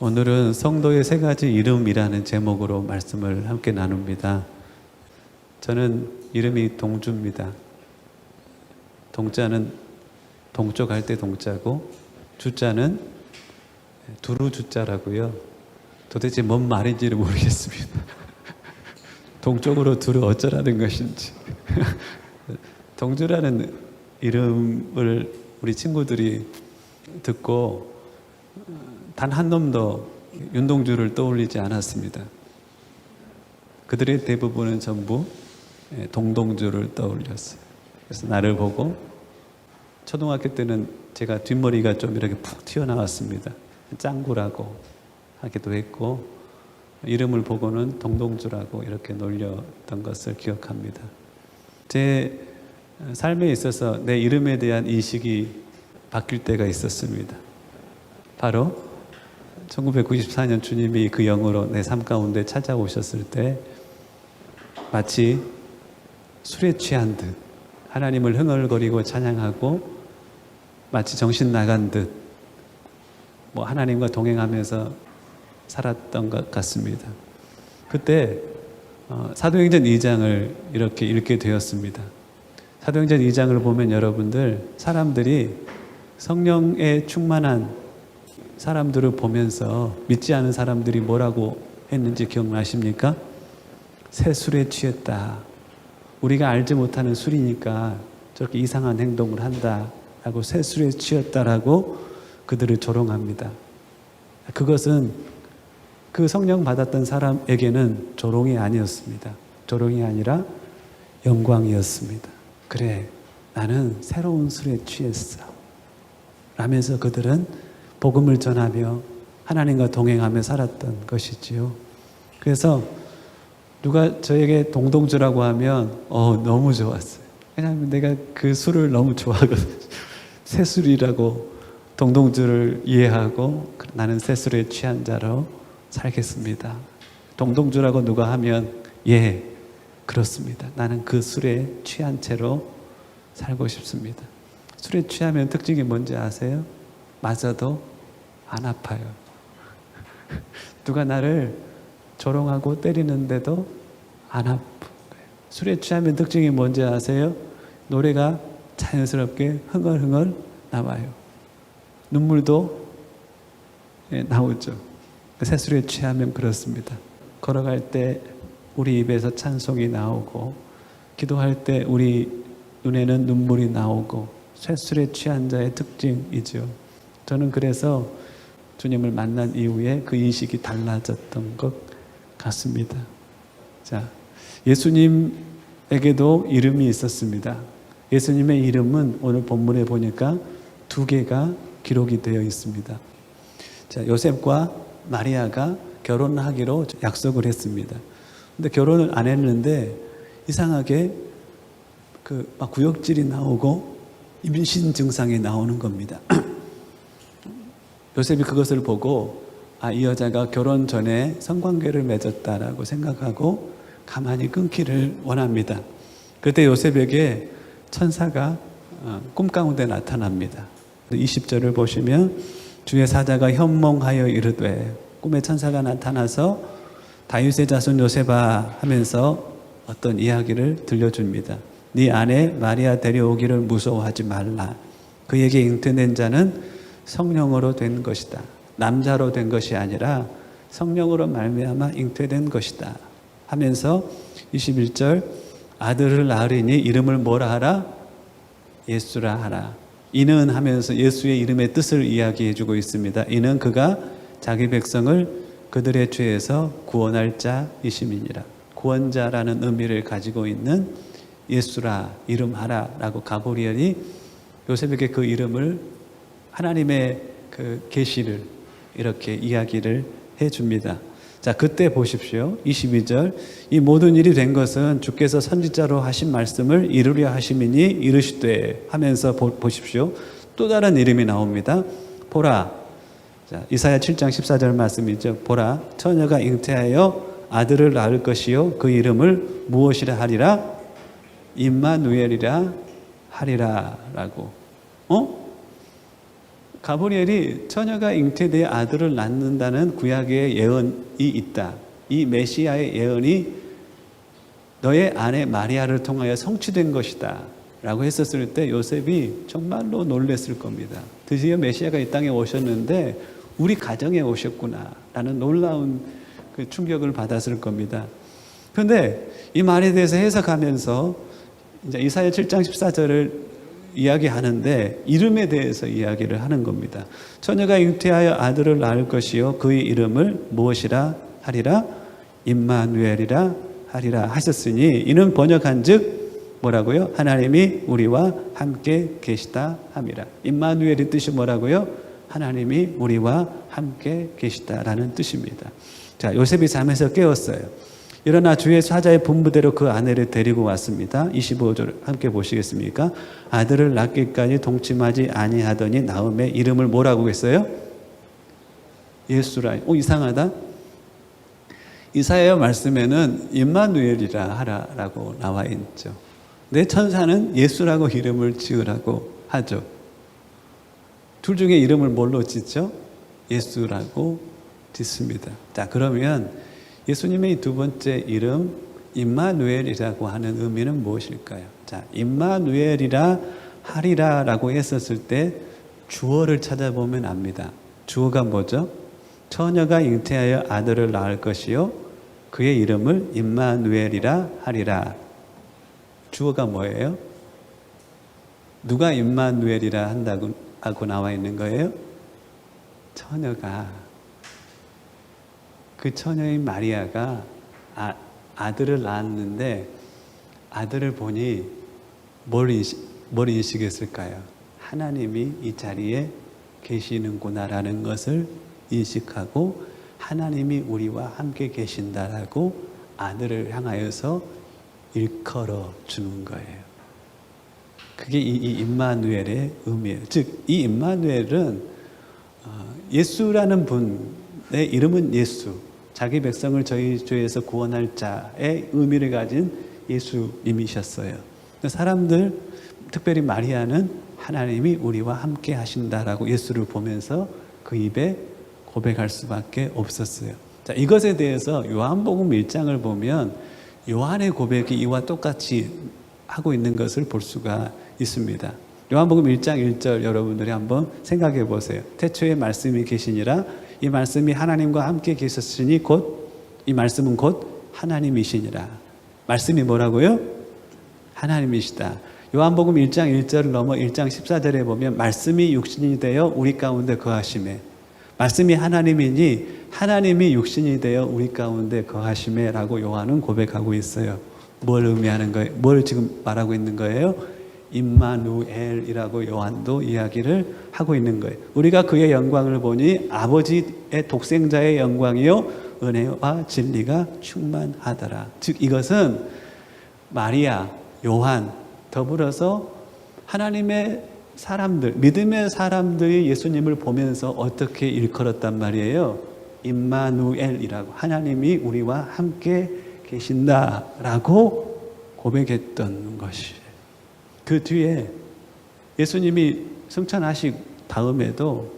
오늘은 성도의 세 가지 이름이라는 제목으로 말씀을 함께 나눕니다. 저는 이름이 동주입니다. 동자는 동쪽 할 때 동자고, 주자는 두루 주자라고요. 도대체 뭔 말인지를 모르겠습니다. 동쪽으로 두루 어쩌라는 것인지. 동주라는 이름을 우리 친구들이 듣고 단 한 놈도 윤동주를 떠올리지 않았습니다. 그들의 대부분은 전부 동동주를 떠올렸어요. 그래서 나를 보고, 초등학교 때는 제가 뒷머리가 좀 이렇게 푹 튀어나왔습니다. 짱구라고 하기도 했고, 이름을 보고는 동동주라고 이렇게 놀렸던 것을 기억합니다. 제 삶에 있어서 내 이름에 대한 인식이 바뀔 때가 있었습니다. 바로 1994년 주님이 그 영으로 내 삶 가운데 찾아오셨을 때 마치 술에 취한 듯 하나님을 흥얼거리고 찬양하고 마치 정신 나간 듯 하나님과 동행하면서 살았던 것 같습니다. 그때 사도행전 2장을 이렇게 읽게 되었습니다. 사도행전 2장을 보면 여러분들, 사람들이 성령에 충만한 사람들을 보면서 믿지 않은 사람들이 뭐라고 했는지 기억나십니까? 새 술에 취했다. 우리가 알지 못하는 술이니까 저렇게 이상한 행동을 한다 라고 새 술에 취했다라고 그들을 조롱합니다. 그것은 그 성령 받았던 사람에게는 조롱이 아니었습니다. 조롱이 아니라 영광이었습니다. 그래, 나는 새로운 술에 취했어 라면서 그들은 복음을 전하며 하나님과 동행하며 살았던 것이지요. 그래서 누가 저에게 동동주라고 하면 너무 좋았어요. 왜냐하면 내가 그 술을 너무 좋아하거든요. 새술이라고 동동주를 이해하고 나는 새술에 취한 자로 살겠습니다. 동동주라고 누가 하면 예, 그렇습니다. 나는 그 술에 취한 채로 살고 싶습니다. 술에 취하면 특징이 뭔지 아세요? 맞아도 안 아파요. 누가 나를 조롱하고 때리는데도 안 아픈 거예요. 술에 취하면 특징이 뭔지 아세요? 노래가 자연스럽게 흥얼흥얼 나와요. 눈물도 나오죠. 새술에 취하면 그렇습니다. 걸어갈 때 우리 입에서 찬송이 나오고, 기도할 때 우리 눈에는 눈물이 나오고, 새술에 취한 자의 특징이죠. 저는 그래서 주님을 만난 이후에 그 인식이 달라졌던 것 같습니다. 자, 예수님에게도 이름이 있었습니다. 예수님의 이름은 오늘 본문에 보니까 2개가 기록이 되어 있습니다. 자, 요셉과 마리아가 결혼하기로 약속을 했습니다. 근데 결혼을 안 했는데 이상하게 막 구역질이 나오고 임신 증상이 나오는 겁니다. 요셉이 그것을 보고 이 여자가 결혼 전에 성관계를 맺었다라고 생각하고 가만히 끊기를 원합니다. 그때 요셉에게 천사가 꿈 가운데 나타납니다. 20절을 보시면 주의 사자가 현몽하여 이르되, 꿈에 천사가 나타나서 다윗의 자손 요셉아 하면서 어떤 이야기를 들려줍니다. 네 아내 마리아 데려오기를 무서워하지 말라. 그에게 잉태된 자는 성령으로 된 것이다. 남자로 된 것이 아니라 성령으로 말미암아 잉태된 것이다 하면서 21절 아들을 낳으리니 이름을 뭐라 하라? 예수라 하라. 이는 하면서 예수의 이름의 뜻을 이야기해 주고 있습니다. 이는 그가 자기 백성을 그들의 죄에서 구원할 자이심이니라. 구원자라는 의미를 가지고 있는 예수라, 이름하라 라고 가브리엘이 요셉에게 그 이름을, 하나님의 그 계시를 이렇게 이야기를 해줍니다. 자, 그때 보십시오. 22절 이 모든 일이 된 것은 주께서 선지자로 하신 말씀을 이루려 하심이니 이르시되 하면서 보십시오. 또 다른 이름이 나옵니다. 보라. 자, 이사야 7장 14절 말씀이죠. 보라, 처녀가 잉태하여 아들을 낳을 것이요 그 이름을 무엇이라 하리라? 임마누엘이라 하리라 라고. 가브리엘이 처녀가 잉태되어 아들을 낳는다는 구약의 예언이 있다. 이 메시아의 예언이 너의 아내 마리아를 통하여 성취된 것이다 라고 했었을 때 요셉이 정말로 놀랬을 겁니다. 드디어 메시아가 이 땅에 오셨는데 우리 가정에 오셨구나 라는 놀라운 그 충격을 받았을 겁니다. 그런데 이 말에 대해서 해석하면서 이제 이사야 7장 14절을 이야기하는데 이름에 대해서 이야기를 하는 겁니다. 처녀가 잉태하여 아들을 낳을 것이요 그의 이름을 무엇이라 하리라? 임마누엘이라 하리라 하셨으니 이는 번역한즉 뭐라고요? 하나님이 우리와 함께 계시다 함이라. 임마누엘의 뜻이 뭐라고요? 하나님이 우리와 함께 계시다라는 뜻입니다. 자, 요셉이 잠에서 깨었어요. 일어나 주의 사자의 분부대로 그 아내를 데리고 왔습니다. 25절 함께 보시겠습니까? 아들을 낳기까지 동침하지 아니하더니 나음의 이름을 뭐라고 했어요? 예수라. 이상하다. 이사야 말씀에는 임마누엘이라 하라라고 나와 있죠. 내 천사는 예수라고 이름을 지으라고 하죠. 둘 중에 이름을 뭘로 짓죠? 예수라고 짓습니다. 자, 그러면 예수님의 두 번째 이름 임마누엘이라고 하는 의미는 무엇일까요? 자, 임마누엘이라 하리라라고 했었을 때 주어를 찾아보면 압니다. 주어가 뭐죠? 처녀가 잉태하여 아들을 낳을 것이요 그의 이름을 임마누엘이라 하리라. 주어가 뭐예요? 누가 임마누엘이라 한다고 하고 나와 있는 거예요? 처녀가. 그 처녀인 마리아가 아들을 낳았는데 아들을 보니 뭘 인식했을까요? 하나님이 이 자리에 계시는구나라는 것을 인식하고 하나님이 우리와 함께 계신다라고 아들을 향하여서 일컬어 주는 거예요. 그게 이 임마누엘의 의미예요. 즉, 이 임마누엘은 예수라는 분의 이름은 예수, 자기 백성을 저희 죄에서 구원할 자의 의미를 가진 예수님이셨어요. 사람들, 특별히 마리아는 하나님이 우리와 함께 하신다라고 예수를 보면서 그 입에 고백할 수밖에 없었어요. 자, 이것에 대해서 요한복음 1장을 보면 요한의 고백이 이와 똑같이 하고 있는 것을 볼 수가 있습니다. 요한복음 1장 1절 여러분들이 한번 생각해 보세요. 태초에 말씀이 계시니라. 이 말씀이 하나님과 함께 계셨으니 이 말씀은 곧 하나님이시니라. 말씀이 뭐라고요? 하나님이시다. 요한복음 1장 1절을 넘어 1장 14절에 보면 말씀이 육신이 되어 우리 가운데 거하심에, 말씀이 하나님이니 하나님이 육신이 되어 우리 가운데 거하심에 라고 요한은 고백하고 있어요. 뭘 의미하는 거예요? 뭘 지금 말하고 있는 거예요? 임마누엘이라고 요한도 이야기를 하고 있는 거예요. 우리가 그의 영광을 보니 아버지의 독생자의 영광이요 은혜와 진리가 충만하더라. 즉 이것은 마리아, 요한 더불어서 하나님의 사람들, 믿음의 사람들이 예수님을 보면서 어떻게 일컬었단 말이에요? 임마누엘이라고, 하나님이 우리와 함께 계신다라고 고백했던 것이. 그 뒤에 예수님이 승천하신 다음에도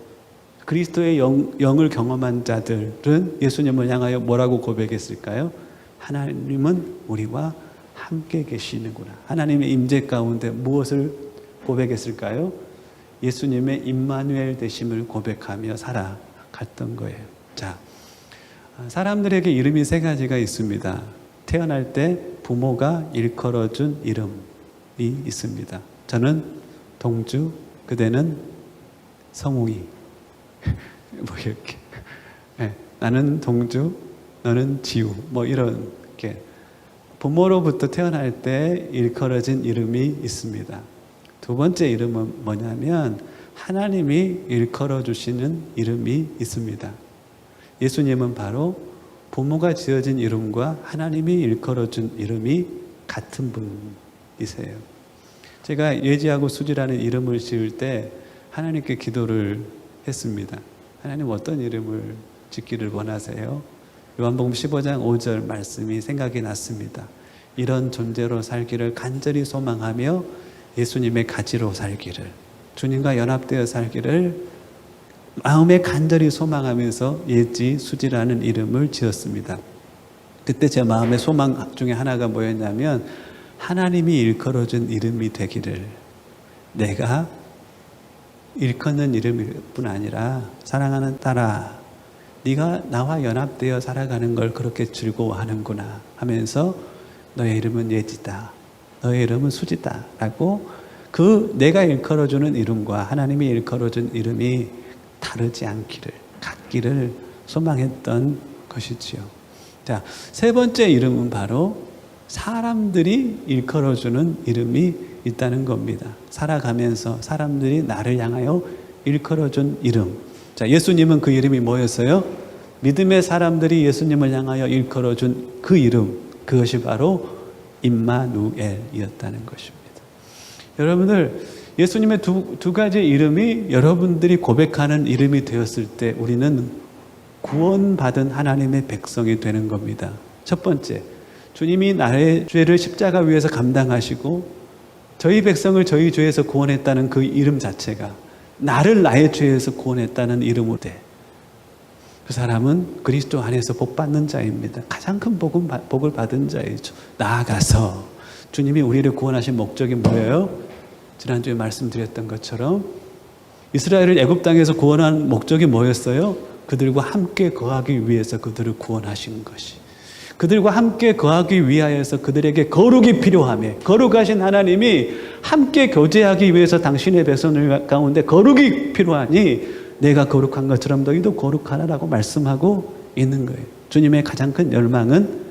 그리스도의 영을 경험한 자들은 예수님을 향하여 뭐라고 고백했을까요? 하나님은 우리와 함께 계시는구나. 하나님의 임재 가운데 무엇을 고백했을까요? 예수님의 임마누엘 되심을 고백하며 살아갔던 거예요. 자, 사람들에게 이름이 세 가지가 있습니다. 태어날 때 부모가 일컬어준 이름이 있습니다. 저는 동주, 그대는 성웅이. 뭐 이렇게. 네, 나는 동주, 너는 지우. 뭐 이렇게. 부모로부터 태어날 때 일컬어진 이름이 있습니다. 두 번째 이름은 뭐냐면 하나님이 일컬어 주시는 이름이 있습니다. 예수님은 바로 부모가 지어진 이름과 하나님이 일컬어 준 이름이 같은 분이세요. 제가 예지하고 수지라는 이름을 지을 때 하나님께 기도를 했습니다. 하나님 어떤 이름을 짓기를 원하세요? 요한복음 15장 5절 말씀이 생각이 났습니다. 이런 존재로 살기를 간절히 소망하며 예수님의 가지로 살기를, 주님과 연합되어 살기를 마음에 간절히 소망하면서 예지, 수지라는 이름을 지었습니다. 그때 제 마음의 소망 중에 하나가 뭐였냐면 하나님이 일컬어준 이름이 되기를, 내가 일컫는 이름일 뿐 아니라 사랑하는 딸아, 네가 나와 연합되어 살아가는 걸 그렇게 즐거워하는구나 하면서 너의 이름은 예지다, 너의 이름은 수지다 라고 그 내가 일컬어주는 이름과 하나님이 일컬어준 이름이 다르지 않기를, 같기를 소망했던 것이지요. 자, 세 번째 이름은 바로 사람들이 일컬어주는 이름이 있다는 겁니다. 살아가면서 사람들이 나를 향하여 일컬어준 이름. 자, 예수님은 그 이름이 뭐였어요? 믿음의 사람들이 예수님을 향하여 일컬어준 그 이름, 그것이 바로 임마누엘이었다는 것입니다. 여러분들, 예수님의 두 가지 이름이 여러분들이 고백하는 이름이 되었을 때 우리는 구원받은 하나님의 백성이 되는 겁니다. 첫 번째, 주님이 나의 죄를 십자가 위에서 감당하시고 저희 백성을 저희 죄에서 구원했다는 그 이름 자체가 나를 나의 죄에서 구원했다는 이름으로 돼. 그 사람은 그리스도 안에서 복 받는 자입니다. 가장 큰 복을 받은 자이죠. 나아가서 주님이 우리를 구원하신 목적이 뭐예요? 지난주에 말씀드렸던 것처럼 이스라엘을 애굽 땅에서 구원한 목적이 뭐였어요? 그들과 함께 거하기 위해서 그들을 구원하신 것이, 그들과 함께 거하기 위하여서 그들에게 거룩이 필요하며, 거룩하신 하나님이 함께 교제하기 위해서 당신의 백성들 가운데 거룩이 필요하니 내가 거룩한 것처럼 너희도 거룩하라라고 말씀하고 있는 거예요. 주님의 가장 큰 열망은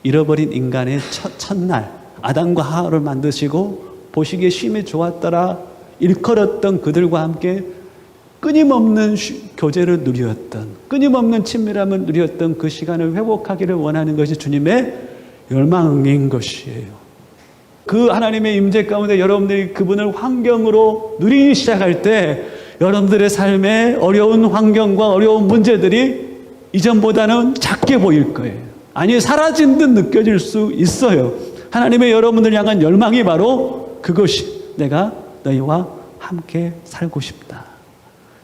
잃어버린 인간의 첫날 아담과 하와를 만드시고 보시기에 심히 좋았더라 일컬었던 그들과 함께 끊임없는 교제를 누렸던, 끊임없는 친밀함을 누렸던 그 시간을 회복하기를 원하는 것이 주님의 열망인 것이에요. 그 하나님의 임재 가운데 여러분들이 그분을 환경으로 누리기 시작할 때 여러분들의 삶에 어려운 환경과 어려운 문제들이 이전보다는 작게 보일 거예요. 아니, 사라진 듯 느껴질 수 있어요. 하나님의 여러분을 향한 열망이 바로 그것이, 내가 너희와 함께 살고 싶다.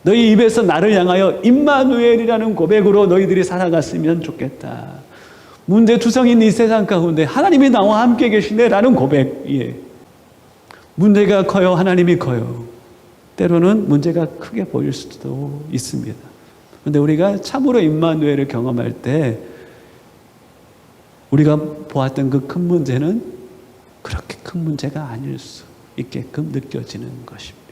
너희 입에서 나를 향하여 임마누엘이라는 고백으로 너희들이 살아갔으면 좋겠다. 문제투성인 이 세상 가운데 하나님이 나와 함께 계시네라는 고백이에요. 문제가 커요, 하나님이 커요. 때로는 문제가 크게 보일 수도 있습니다. 그런데 우리가 참으로 임마누엘을 경험할 때 우리가 보았던 그 큰 문제는 그렇게 큰 문제가 아닐 수 있게끔 느껴지는 것입니다.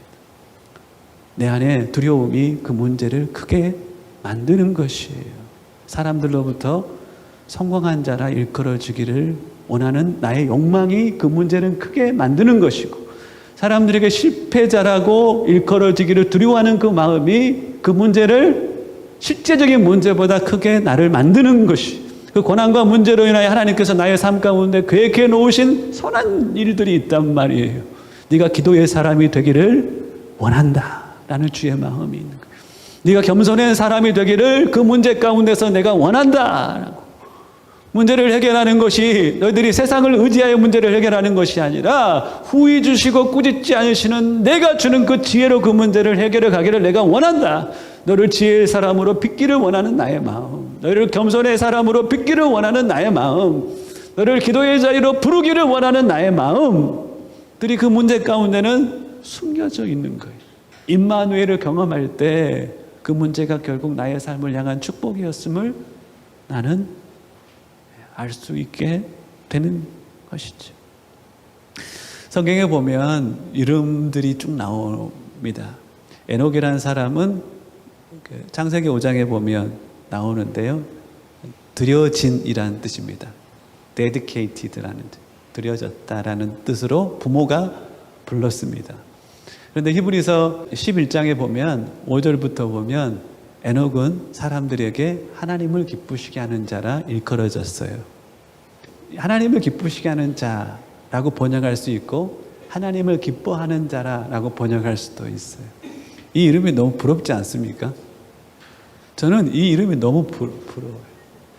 내 안에 두려움이 그 문제를 크게 만드는 것이에요. 사람들로부터 성공한 자라 일컬어지기를 원하는 나의 욕망이 그 문제를 크게 만드는 것이고, 사람들에게 실패자라고 일컬어지기를 두려워하는 그 마음이 그 문제를 실제적인 문제보다 크게 나를 만드는 것이, 그 고난과 문제로 인하여 하나님께서 나의 삶 가운데 계획해 놓으신 선한 일들이 있단 말이에요. 네가 기도의 사람이 되기를 원한다 라는 주의 마음이 있는 거예요. 네가 겸손한 사람이 되기를 그 문제 가운데서 내가 원한다 라고. 문제를 해결하는 것이 너희들이 세상을 의지하여 문제를 해결하는 것이 아니라 후히 주시고 꾸짖지 않으시는 내가 주는 그 지혜로 그 문제를 해결해 가기를 내가 원한다. 너를 지혜의 사람으로 빚기를 원하는 나의 마음, 너를 겸손의 사람으로 빚기를 원하는 나의 마음, 너를 기도의 자리로 부르기를 원하는 나의 마음들이 그 문제 가운데는 숨겨져 있는 거예요. 임마누엘을 경험할 때 그 문제가 결국 나의 삶을 향한 축복이었음을 나는 알 수 있게 되는 것이죠. 성경에 보면 이름들이 쭉 나옵니다. 에녹이라는 사람은 창세기 5장에 보면 나오는데요. 드려진이라는 뜻입니다. dedicated라는 뜻, 드려졌다라는 뜻으로 부모가 불렀습니다. 그런데 히브리서 11장에 보면 5절부터 보면 에녹은 사람들에게 하나님을 기쁘시게 하는 자라 일컬어졌어요. 하나님을 기쁘시게 하는 자라고 번역할 수 있고 하나님을 기뻐하는 자라고 번역할 수도 있어요. 이 이름이 너무 부럽지 않습니까? 저는 이 이름이 너무 부러워요.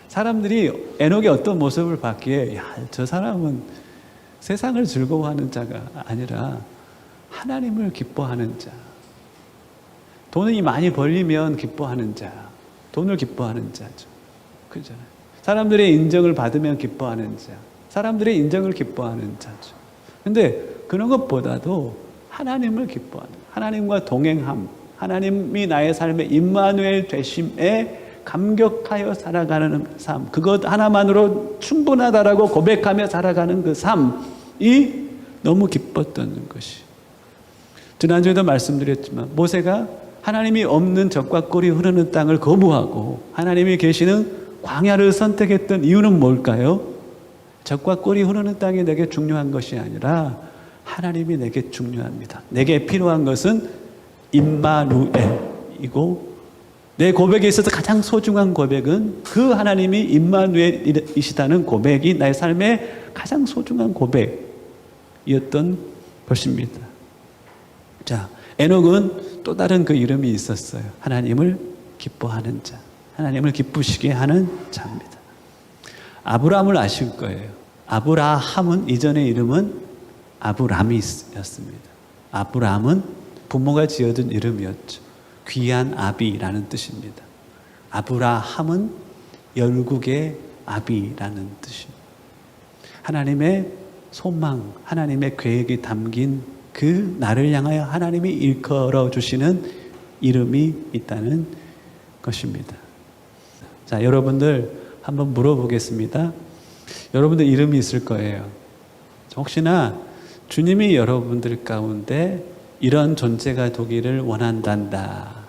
사람들이 에녹의 어떤 모습을 봤기에 저 사람은 세상을 즐거워하는 자가 아니라 하나님을 기뻐하는 자. 돈이 많이 벌리면 기뻐하는 자, 돈을 기뻐하는 자죠. 그렇잖아요. 사람들의 인정을 받으면 기뻐하는 자, 사람들의 인정을 기뻐하는 자죠. 근데 그런 것보다도 하나님을 기뻐하는, 하나님과 동행함, 하나님이 나의 삶의 임마누엘 되심에 감격하여 살아가는 삶, 그것 하나만으로 충분하다라고 고백하며 살아가는 그 삶이 너무 기뻤던 것이. 지난주에도 말씀드렸지만 모세가 하나님이 없는 적과 꿀이 흐르는 땅을 거부하고 하나님이 계시는 광야를 선택했던 이유는 뭘까요? 적과 꿀이 흐르는 땅이 내게 중요한 것이 아니라 하나님이 내게 중요합니다. 내게 필요한 것은 임마누엘이고, 내 고백에 있어서 가장 소중한 고백은 그 하나님이 임마누엘이시다는 고백이 나의 삶의 가장 소중한 고백이었던 것입니다. 자, 에녹은 또 다른 그 이름이 있었어요. 하나님을 기뻐하는 자, 하나님을 기쁘시게 하는 자입니다. 아브라함을 아실 거예요. 아브라함은 이전의 이름은 아브라함이었습니다. 아브라함은 부모가 지어준 이름이었죠. 귀한 아비라는 뜻입니다. 아브라함은 열국의 아비라는 뜻입니다. 하나님의 소망, 하나님의 계획이 담긴 그 나를 향하여 하나님이 일컬어 주시는 이름이 있다는 것입니다. 자, 여러분들 한번 물어보겠습니다. 여러분들 이름이 있을 거예요. 혹시나 주님이 여러분들 가운데 이런 존재가 되기를 원한단다.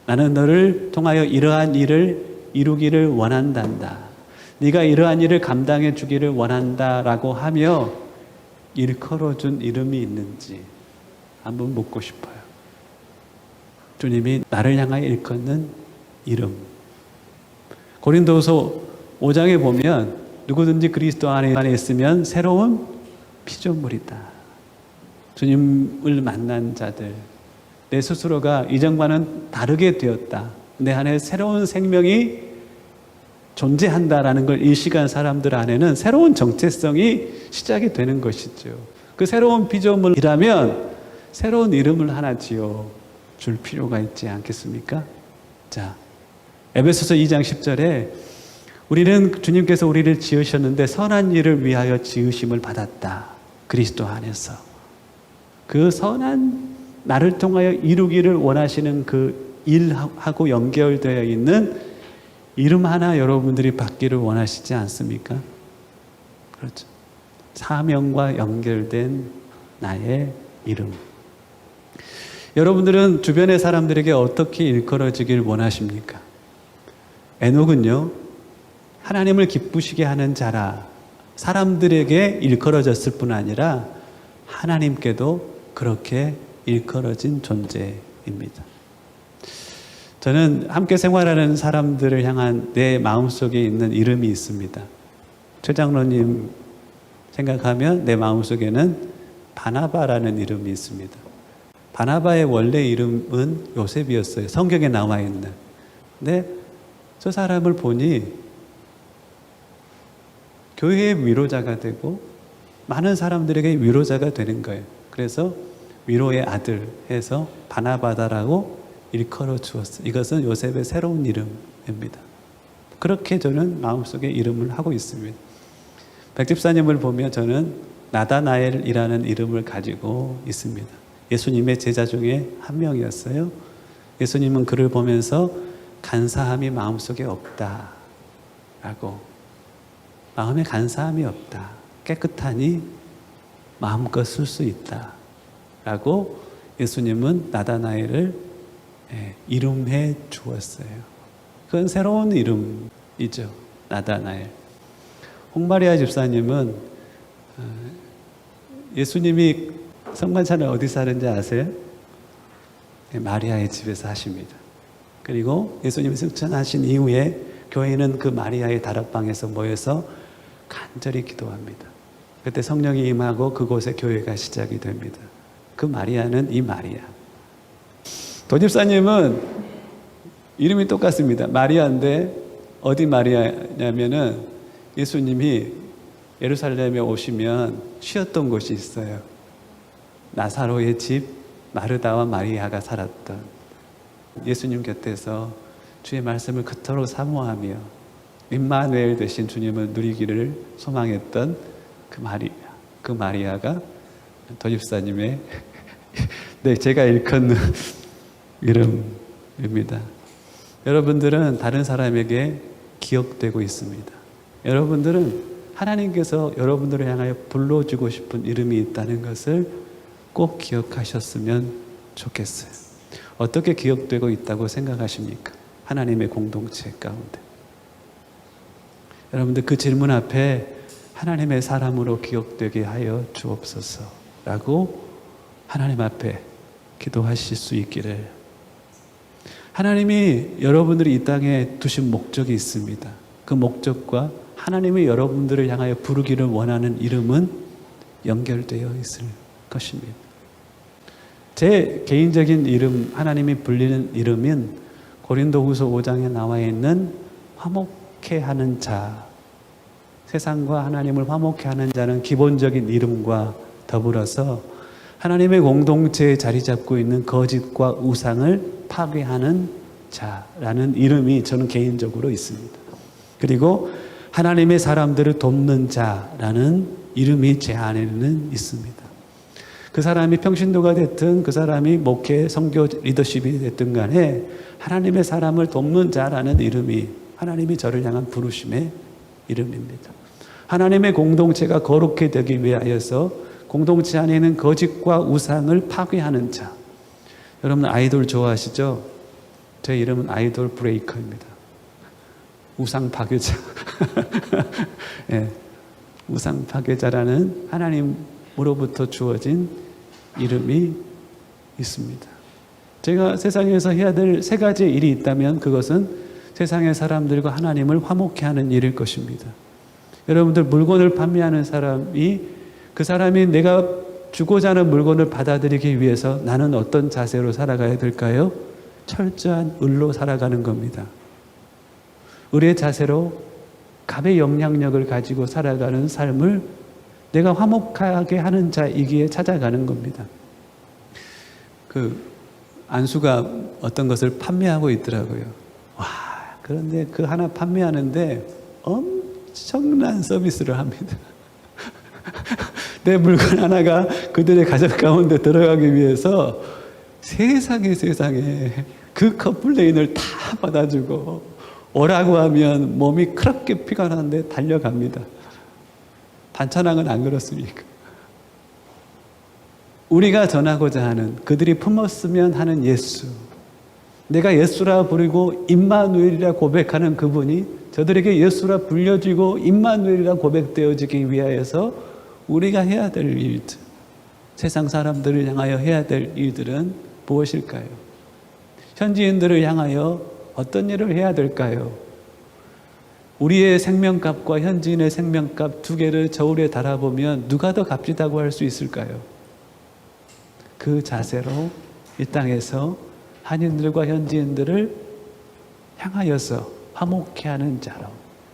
나는 너를 통하여 이러한 일을 이루기를 원한단다. 네가 이러한 일을 감당해 주기를 원한다라고 하며 일컬어 준 이름이 있는지 한번 묻고 싶어요. 주님이 나를 향하여 일컫는 이름. 고린도서 5장에 보면 누구든지 그리스도 안에 있으면 새로운 피조물이다. 주님을 만난 자들, 내 스스로가 이전과는 다르게 되었다. 내 안에 새로운 생명이 존재한다라는 걸 일시간 사람들 안에는 새로운 정체성이 시작이 되는 것이죠. 그 새로운 피조물이라면 새로운 이름을 하나 지어 줄 필요가 있지 않겠습니까? 자, 에베소서 2장 10절에 우리는 주님께서 우리를 지으셨는데 선한 일을 위하여 지으심을 받았다. 그리스도 안에서. 그 선한 나를 통하여 이루기를 원하시는 그 일하고 연결되어 있는 이름 하나 여러분들이 받기를 원하시지 않습니까? 그렇죠. 사명과 연결된 나의 이름. 여러분들은 주변의 사람들에게 어떻게 일컬어지길 원하십니까? 에녹은요, 하나님을 기쁘시게 하는 자라 사람들에게 일컬어졌을 뿐 아니라 하나님께도 그렇게 일컬어진 존재입니다. 저는 함께 생활하는 사람들을 향한 내 마음속에 있는 이름이 있습니다. 최 장로님 생각하면 내 마음속에는 바나바라는 이름이 있습니다. 바나바의 원래 이름은 요셉이었어요. 성경에 나와 있는. 근데 저 사람을 보니 교회의 위로자가 되고 많은 사람들에게 위로자가 되는 거예요. 그래서 위로의 아들 해서 바나바다라고 일컬어 주었어요. 이것은 요셉의 새로운 이름입니다. 그렇게 저는 마음속에 이름을 하고 있습니다. 백집사님을 보면 저는 나다나엘이라는 이름을 가지고 있습니다. 예수님의 제자 중에 한 명이었어요. 예수님은 그를 보면서 간사함이 마음속에 없다라고, 마음에 간사함이 없다, 깨끗하니 마음껏 쓸 수 있다라고 예수님은 나다나엘을 이름해 주었어요. 그건 새로운 이름이죠. 나다나엘. 홍마리아 집사님은 예수님이 성만찬을 어디 사는지 아세요? 마리아의 집에서 하십니다. 그리고 예수님이 승천하신 이후에 교회는 그 마리아의 다락방에서 모여서 간절히 기도합니다. 그때 성령이 임하고 그곳에 교회가 시작이 됩니다. 그 마리아는 이 마리아. 도집사님은 이름이 똑같습니다. 마리아인데 어디 마리아냐면은 예수님이 예루살렘에 오시면 쉬었던 곳이 있어요. 나사로의 집 마르다와 마리아가 살았던. 예수님 곁에서 주의 말씀을 그토록 사모하며 임마누엘 되신 주님을 누리기를 소망했던 그 마리아가 도집사님의 네, 제가 일컫는 이름입니다. 여러분들은 다른 사람에게 기억되고 있습니다. 여러분들은 하나님께서 여러분들을 향하여 불러주고 싶은 이름이 있다는 것을 꼭 기억하셨으면 좋겠어요. 어떻게 기억되고 있다고 생각하십니까? 하나님의 공동체 가운데. 여러분들 그 질문 앞에 하나님의 사람으로 기억되게 하여 주옵소서라고 하나님 앞에 기도하실 수 있기를. 하나님이 여러분들이 이 땅에 두신 목적이 있습니다. 그 목적과 하나님이 여러분들을 향하여 부르기를 원하는 이름은 연결되어 있을 것입니다. 제 개인적인 이름, 하나님이 불리는 이름은 고린도후서 5장에 나와 있는 화목해 하는 자. 세상과 하나님을 화목해 하는 자는 기본적인 이름과 더불어서 하나님의 공동체에 자리 잡고 있는 거짓과 우상을 파괴하는 자라는 이름이 저는 개인적으로 있습니다. 그리고 하나님의 사람들을 돕는 자라는 이름이 제 안에는 있습니다. 그 사람이 평신도가 됐든 그 사람이 목회, 선교, 리더십이 됐든 간에 하나님의 사람을 돕는 자라는 이름이 하나님이 저를 향한 부르심의 이름입니다. 하나님의 공동체가 거룩해 되기 위하여서 공동체 안에 있는 거짓과 우상을 파괴하는 자. 여러분 아이돌 좋아하시죠? 제 이름은 아이돌 브레이커입니다. 우상 파괴자. 네, 우상 파괴자라는 하나님으로부터 주어진 이름이 있습니다. 제가 세상에서 해야 될 세 가지의 일이 있다면 그것은 세상의 사람들과 하나님을 화목케 하는 일일 것입니다. 여러분들 물건을 판매하는 사람이 그 사람이 내가 주고자 하는 물건을 받아들이기 위해서 나는 어떤 자세로 살아가야 될까요? 철저한 을로 살아가는 겁니다. 을의 자세로 갑의 영향력을 가지고 살아가는 삶을 내가 화목하게 하는 자이기에 찾아가는 겁니다. 그 안수가 어떤 것을 판매하고 있더라고요. 와, 그런데 그 하나 판매하는데 엄청난 서비스를 합니다. 내 물건 하나가 그들의 가족 가운데 들어가기 위해서 세상에 그 컴플레인을 다 받아주고 오라고 하면 몸이 그렇게 피가 나는데 달려갑니다. 단천왕은 안 그렇습니까? 우리가 전하고자 하는 그들이 품었으면 하는 예수, 내가 예수라 부르고 임마누엘이라 고백하는 그분이 저들에게 예수라 불려지고 임마누엘이라 고백되어지기 위하여서 우리가 해야 될 일들, 세상 사람들을 향하여 해야 될 일들은 무엇일까요? 현지인들을 향하여 어떤 일을 해야 될까요? 우리의 생명값과 현지인의 생명값 두 개를 저울에 달아보면 누가 더 값지다고 할 수 있을까요? 그 자세로 이 땅에서 한인들과 현지인들을 향하여서 화목케 하는 자로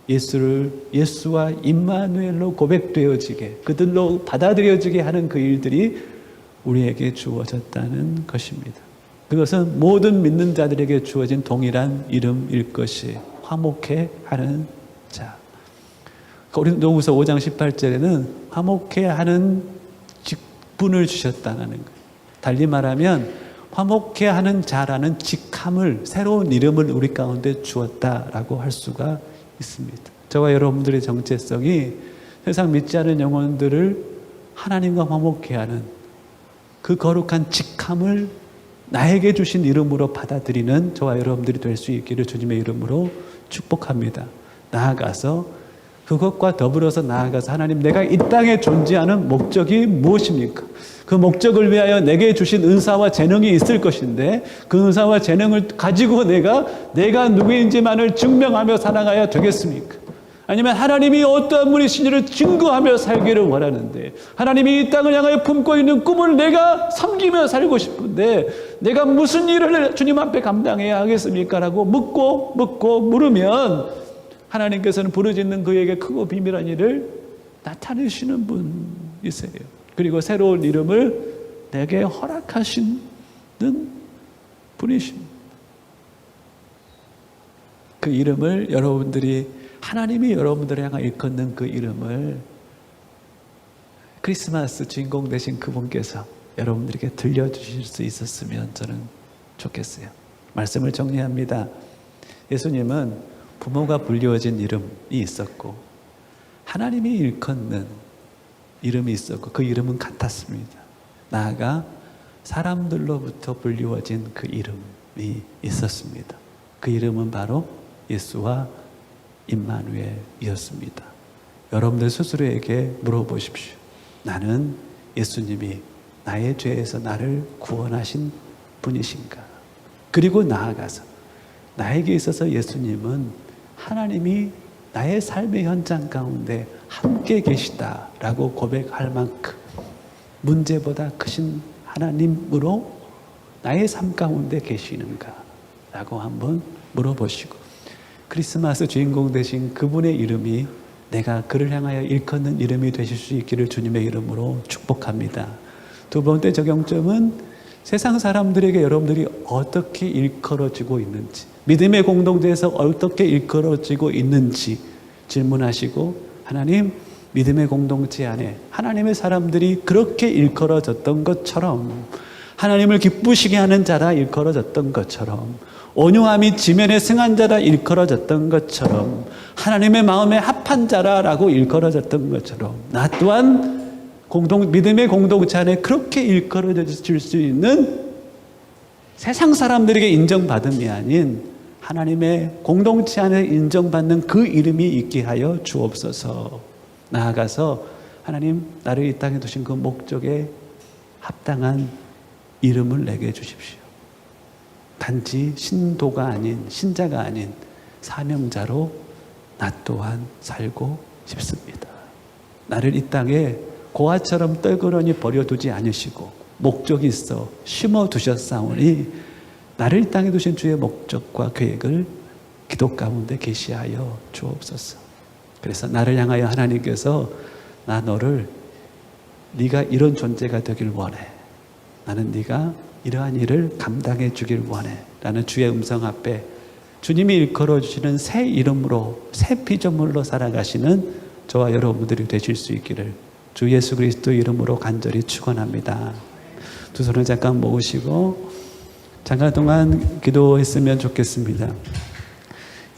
예수와 임마누엘로 고백되어지게 그들로 받아들여지게 하는 그 일들이 우리에게 주어졌다는 것입니다. 그것은 모든 믿는 자들에게 주어진 동일한 이름일 것이 화목케 하는 자. 고린도후서 5장 18절에는 화목케 하는 직분을 주셨다는 거예요. 달리 말하면 화목케 하는 자라는 직함을, 새로운 이름을 우리 가운데 주었다라고 할 수가 있습니다. 저와 여러분들의 정체성이 세상 믿지 않은 영혼들을 하나님과 화목케 하는 그 거룩한 직함을 나에게 주신 이름으로 받아들이는 저와 여러분들이 될 수 있기를 주님의 이름으로 축복합니다. 나아가서 그것과 더불어서 나아가서 하나님, 내가 이 땅에 존재하는 목적이 무엇입니까? 그 목적을 위하여 내게 주신 은사와 재능이 있을 것인데 그 은사와 재능을 가지고 내가 누구인지만을 증명하며 살아가야 되겠습니까? 아니면 하나님이 어떠한 분이신지를 증거하며 살기를 원하는데 하나님이 이 땅을 향하여 품고 있는 꿈을 내가 섬기며 살고 싶은데 내가 무슨 일을 주님 앞에 감당해야 하겠습니까? 라고 묻고 물으면 하나님께서는 부르짖는 그에게 크고 비밀한 일을 나타내시는 분이세요. 그리고 새로운 이름을 내게 허락하시는 분이십니다. 그 이름을 여러분들이, 하나님이 여러분들을 향해 일컫는 그 이름을 크리스마스 주인공 되신 그분께서 여러분들에게 들려주실 수 있었으면 저는 좋겠어요. 말씀을 정리합니다. 예수님은 부모가 불리워진 이름이 있었고 하나님이 일컫는 이름이 있었고 그 이름은 같았습니다. 나아가 사람들로부터 불리워진 그 이름이 있었습니다. 그 이름은 바로 예수와 임마누엘이었습니다. 여러분들 스스로에게 물어보십시오. 나는 예수님이 나의 죄에서 나를 구원하신 분이신가? 그리고 나아가서 나에게 있어서 예수님은 하나님이 나의 삶의 현장 가운데 함께 계시다라고 고백할 만큼 문제보다 크신 하나님으로 나의 삶 가운데 계시는가? 라고 한번 물어보시고 크리스마스 주인공 되신 그분의 이름이 내가 그를 향하여 일컫는 이름이 되실 수 있기를 주님의 이름으로 축복합니다. 두 번째 적용점은 세상 사람들에게 여러분들이 어떻게 일컬어지고 있는지, 믿음의 공동체에서 어떻게 일컬어지고 있는지 질문하시고, 하나님, 믿음의 공동체 안에 하나님의 사람들이 그렇게 일컬어졌던 것처럼, 하나님을 기쁘시게 하는 자라 일컬어졌던 것처럼, 온유함이 지면에 승한 자라 일컬어졌던 것처럼, 하나님의 마음에 합한 자라라고 일컬어졌던 것처럼, 나 또한 믿음의 공동체 안에 그렇게 일컬어질 수 있는 세상 사람들에게 인정받음이 아닌 하나님의 공동체 안에 인정받는 그 이름이 있게 하여 주옵소서. 나아가서 하나님, 나를 이 땅에 두신 그 목적에 합당한 이름을 내게 주십시오. 단지 신도가 아닌, 신자가 아닌 사명자로 나 또한 살고 싶습니다. 나를 이 땅에 고아처럼 떨그러니 버려두지 않으시고 목적이 있어 심어두셨사오니 나를 이 땅에 두신 주의 목적과 계획을 기도 가운데 계시하여 주옵소서. 그래서 나를 향하여 하나님께서 나 너를 네가 이런 존재가 되길 원해. 나는 네가 이러한 일을 감당해 주길 원해. 라는 주의 음성 앞에 주님이 일컬어 주시는 새 이름으로, 새 피조물로 살아가시는 저와 여러분들이 되실 수 있기를 주 예수 그리스도 이름으로 간절히 축원합니다. 두 손을 잠깐 모으시고 잠깐 동안 기도했으면 좋겠습니다.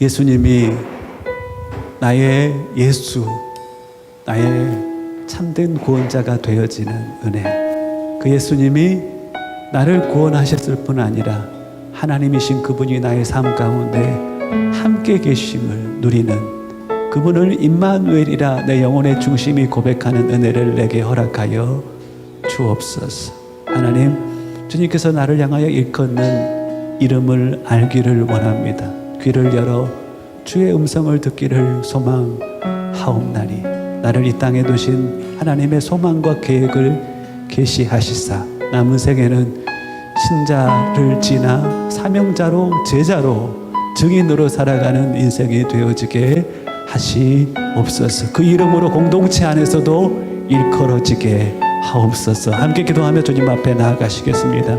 예수님이 나의 예수, 나의 참된 구원자가 되어지는 은혜, 그 예수님이 나를 구원하셨을 뿐 아니라 하나님이신 그분이 나의 삶 가운데 함께 계심을 누리는 그분을 임마누엘이라 내 영혼의 중심이 고백하는 은혜를 내게 허락하여 주옵소서. 하나님, 주님께서 나를 향하여 일컫는 이름을 알기를 원합니다. 귀를 열어 주의 음성을 듣기를 소망하옵나니 나를 이 땅에 두신 하나님의 소망과 계획을 계시하시사 남은 생애는 신자를 지나 사명자로, 제자로, 증인으로 살아가는 인생이 되어지게 하시옵소서. 그 이름으로 공동체 안에서도 일컬어지게 하옵소서. 함께 기도하며 주님 앞에 나아가시겠습니다.